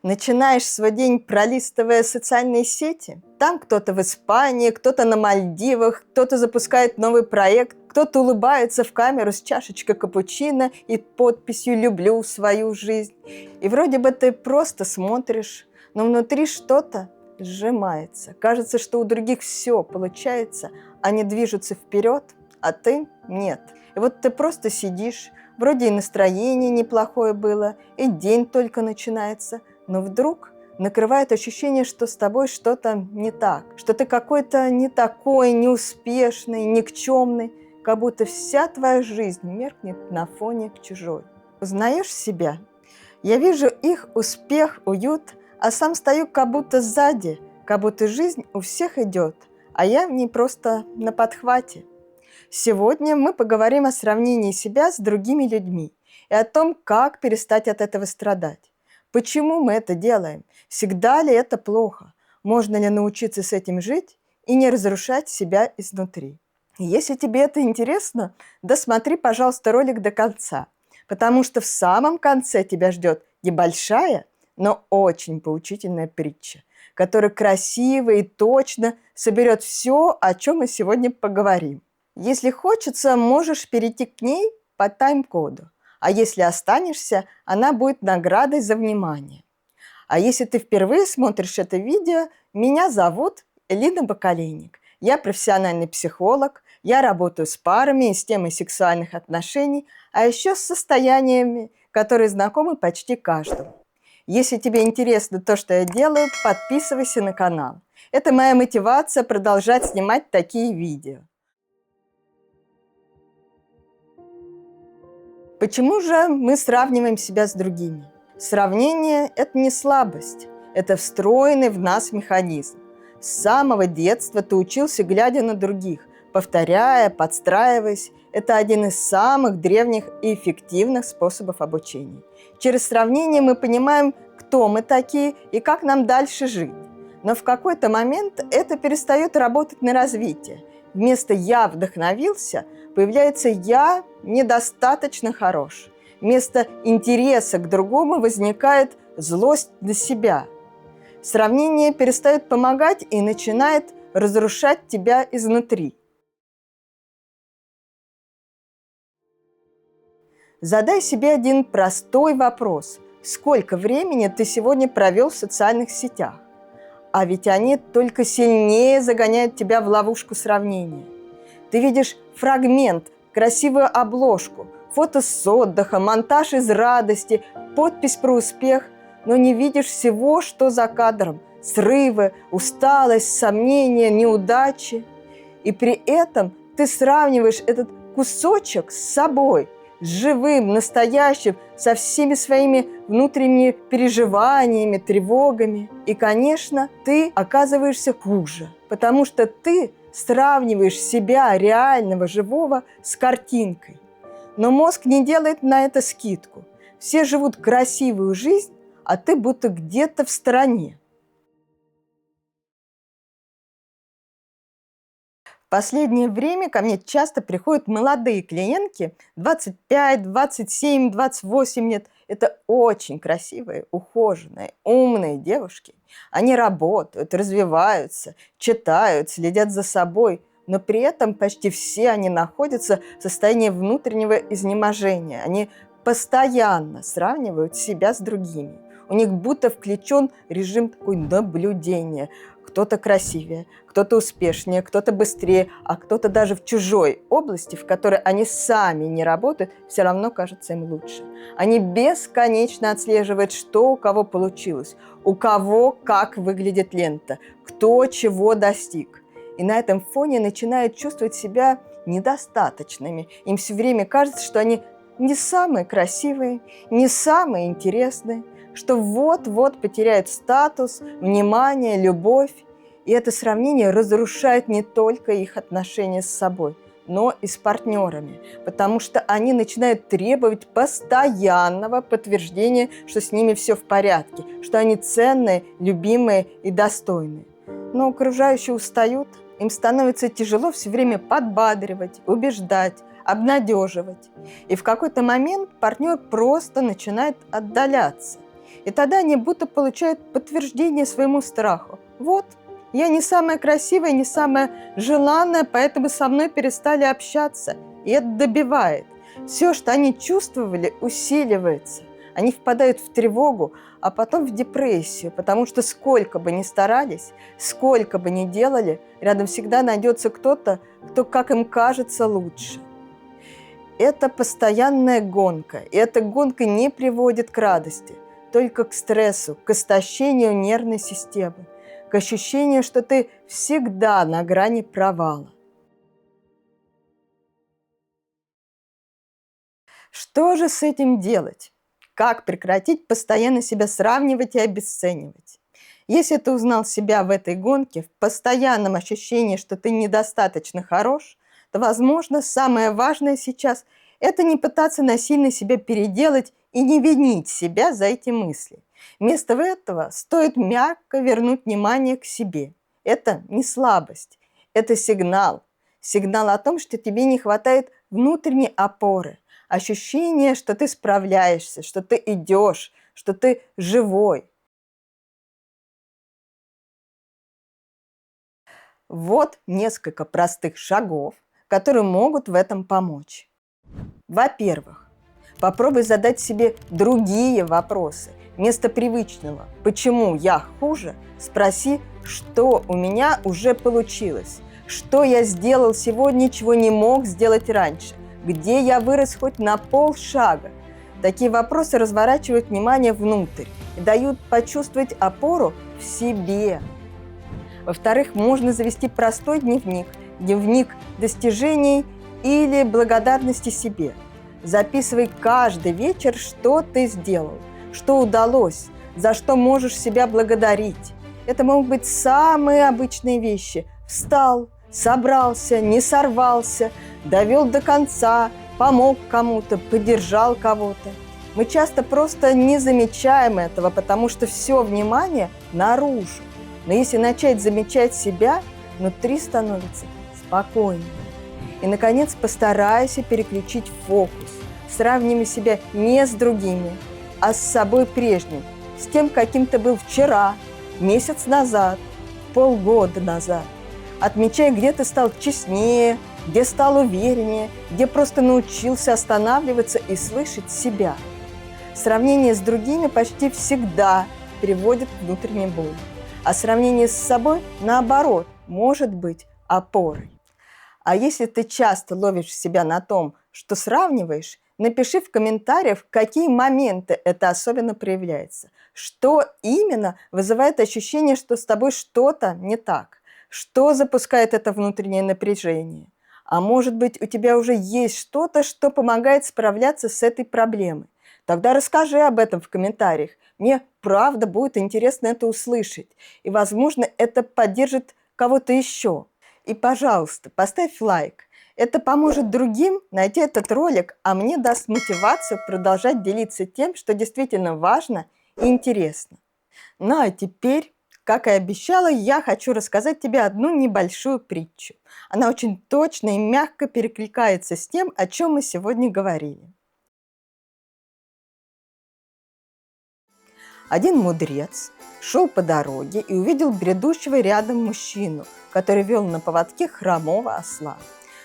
Начинаешь свой день, пролистывая социальные сети. Там кто-то в Испании, кто-то на Мальдивах, кто-то запускает новый проект, кто-то улыбается в камеру с чашечкой капучино и подписью «Люблю свою жизнь». И вроде бы ты просто смотришь, но внутри что-то сжимается. Кажется, что у других все получается, они движутся вперед, а ты нет. И вот ты просто сидишь, вроде и настроение неплохое было, и день только начинается, но вдруг накрывает ощущение, что с тобой что-то не так, что ты какой-то не такой, неуспешный, никчемный, как будто вся твоя жизнь меркнет на фоне чужой. Узнаешь себя? Я вижу их успех, уют, а сам стою как будто сзади, как будто жизнь у всех идет, а я в ней просто на подхвате. Сегодня мы поговорим о сравнении себя с другими людьми и о том, как перестать от этого страдать. Почему мы это делаем? Всегда ли это плохо? Можно ли научиться с этим жить и не разрушать себя изнутри? Если тебе это интересно, досмотри, пожалуйста, ролик до конца, потому что в самом конце тебя ждет небольшая, но очень поучительная притча, которая красиво и точно соберет все, о чем мы сегодня поговорим. Если хочется, можешь перейти к ней по тайм-коду. А если останешься, она будет наградой за внимание. А если ты впервые смотришь это видео, меня зовут Элина Бакалейник. Я профессиональный психолог, я работаю с парами и с темой сексуальных отношений, а еще с состояниями, которые знакомы почти каждому. Если тебе интересно то, что я делаю, подписывайся на канал. Это моя мотивация продолжать снимать такие видео. Почему же мы сравниваем себя с другими? Сравнение – это не слабость, это встроенный в нас механизм. С самого детства ты учился, глядя на других, повторяя, подстраиваясь. Это один из самых древних и эффективных способов обучения. Через сравнение мы понимаем, кто мы такие и как нам дальше жить. Но в какой-то момент это перестает работать на развитие. Вместо «я вдохновился» появляется «я недостаточно хорош». Вместо интереса к другому возникает злость на себя. Сравнение перестает помогать и начинает разрушать тебя изнутри. Задай себе один простой вопрос. Сколько времени ты сегодня провел в социальных сетях? А ведь они только сильнее загоняют тебя в ловушку сравнения. Ты видишь фрагмент, красивую обложку, фото с отдыха, монтаж из радости, подпись про успех, но не видишь всего, что за кадром. Срывы, усталость, сомнения, неудачи. И при этом ты сравниваешь этот кусочек с собой, с живым, настоящим, со всеми своими внутренними переживаниями, тревогами. И, конечно, ты оказываешься хуже, потому что ты сравниваешь себя, реального, живого, с картинкой. Но мозг не делает на это скидку. Все живут красивую жизнь, а ты будто где-то в стороне. В последнее время ко мне часто приходят молодые клиентки, 25, 27, 28 лет. Это очень красивые, ухоженные, умные девушки. Они работают, развиваются, читают, следят за собой, но при этом почти все они находятся в состоянии внутреннего изнеможения. Они постоянно сравнивают себя с другими. У них будто включен режим такой наблюдения. Кто-то красивее, кто-то успешнее, кто-то быстрее, а кто-то даже в чужой области, в которой они сами не работают, все равно кажется им лучше. Они бесконечно отслеживают, что у кого получилось, у кого как выглядит лента, кто чего достиг. И на этом фоне начинают чувствовать себя недостаточными. Им все время кажется, что они не самые красивые, не самые интересные, что вот-вот потеряют статус, внимание, любовь. И это сравнение разрушает не только их отношения с собой, но и с партнерами, потому что они начинают требовать постоянного подтверждения, что с ними все в порядке, что они ценные, любимые и достойные. Но окружающие устают, им становится тяжело все время подбадривать, убеждать, обнадеживать. И в какой-то момент партнер просто начинает отдаляться. И тогда они будто получают подтверждение своему страху. Вот, я не самая красивая, не самая желанная, поэтому со мной перестали общаться. И это добивает. Все, что они чувствовали, усиливается. Они впадают в тревогу, а потом в депрессию, потому что сколько бы ни старались, сколько бы ни делали, рядом всегда найдется кто-то, кто, как им кажется, лучше. Это постоянная гонка, и эта гонка не приводит к радости, только к стрессу, к истощению нервной системы, к ощущению, что ты всегда на грани провала. Что же с этим делать? Как прекратить постоянно себя сравнивать и обесценивать? Если ты узнал себя в этой гонке, в постоянном ощущении, что ты недостаточно хорош, то, возможно, самое важное сейчас – это не пытаться насильно себя переделать и не винить себя за эти мысли. Вместо этого стоит мягко вернуть внимание к себе. Это не слабость, это сигнал. Сигнал о том, что тебе не хватает внутренней опоры, ощущение, что ты справляешься, что ты идешь, что ты живой. Вот несколько простых шагов, которые могут в этом помочь. Во-первых, попробуй задать себе другие вопросы. Вместо привычного «почему я хуже?» спроси, что у меня уже получилось, что я сделал сегодня, чего не мог сделать раньше, где я вырос хоть на полшага. Такие вопросы разворачивают внимание внутрь и дают почувствовать опору в себе. Во-вторых, можно завести простой дневник, дневник достижений или благодарности себе. Записывай каждый вечер, что ты сделал, что удалось, за что можешь себя благодарить. Это могут быть самые обычные вещи. Встал, собрался, не сорвался, довел до конца, помог кому-то, поддержал кого-то. Мы часто просто не замечаем этого, потому что все внимание наружу. Но если начать замечать себя, внутри становится спокойнее. И, наконец, постарайся переключить фокус. Сравнивай себя не с другими, а с собой прежним, с тем, каким ты был вчера, месяц назад, полгода назад. Отмечай, где ты стал честнее, где стал увереннее, где просто научился останавливаться и слышать себя. Сравнение с другими почти всегда приводит к внутренней боли, а сравнение с собой, наоборот, может быть опорой. А если ты часто ловишь себя на том, что сравниваешь, напиши в комментариях, в какие моменты это особенно проявляется. Что именно вызывает ощущение, что с тобой что-то не так? Что запускает это внутреннее напряжение? А может быть, у тебя уже есть что-то, что помогает справляться с этой проблемой? Тогда расскажи об этом в комментариях. Мне правда будет интересно это услышать. И, возможно, это поддержит кого-то еще. И, пожалуйста, поставь лайк. Это поможет другим найти этот ролик, а мне даст мотивацию продолжать делиться тем, что действительно важно и интересно. Ну а теперь, как и обещала, я хочу рассказать тебе одну небольшую притчу. Она очень точно и мягко перекликается с тем, о чем мы сегодня говорили. Один мудрец шел по дороге и увидел бредущего рядом мужчину, который вел на поводке хромого осла.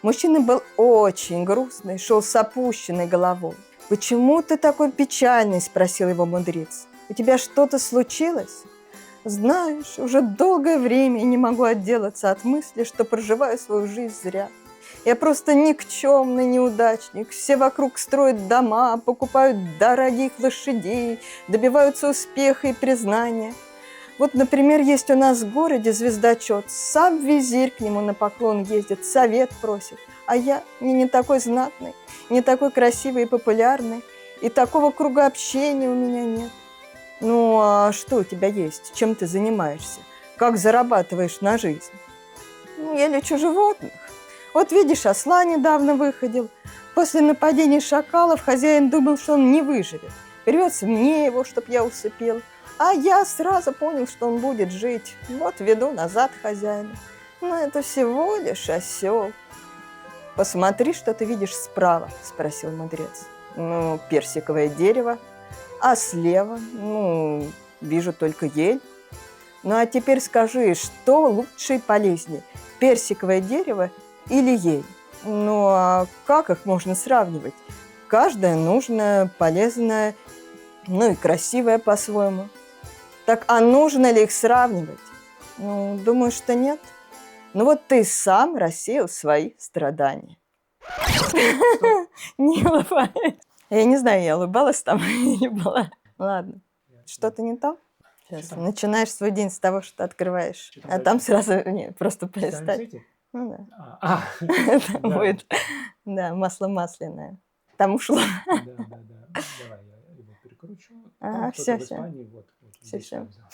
Мужчина был очень грустный, шел с опущенной головой. «Почему ты такой печальный?» – спросил его мудрец. «У тебя что-то случилось?» «Знаешь, уже долгое время я не могу отделаться от мысли, что проживаю свою жизнь зря. Я просто никчемный неудачник. Все вокруг строят дома, покупают дорогих лошадей, добиваются успеха и признания. Вот, например, есть у нас в городе звездочет. Сам визирь к нему на поклон ездит, совет просит. А я не такой знатный, не такой красивый и популярный. И такого круга общения у меня нет. Ну, а что у тебя есть? Чем ты занимаешься? Как зарабатываешь на жизнь?» «Ну, я лечу животных. Вот видишь, осла недавно выходил. После нападения шакалов хозяин думал, что он не выживет. Рвется мне его, чтоб я усыпил. А я сразу понял, что он будет жить. Вот веду назад хозяина. Но это всего лишь осел». «Посмотри, что ты видишь справа», – спросил мудрец. «Ну, персиковое дерево». А слева, ну, вижу только ель. Ну а теперь скажи, что лучше и полезнее, персиковое дерево или ель? Ну а как их можно сравнивать? Каждая нужная, полезная, ну и красивая по-своему. Так а нужно ли их сравнивать? Ну, думаю, что нет. Ну вот ты сам рассеял свои страдания. Не улыбаюсь. Я не знаю, я улыбалась там или была. Ладно. Что-то не то? Сейчас там? начинаешь свой день с того, что открываешь, Что там а там дальше? сразу нет, просто Читаем полистать. эти? Ну да. Это Да. будет, да, масло масляное. Там ушло. Да. Давай я его перекручу. Ага, Там кто-то в всё. Испании, вот здесь Всё. он взял.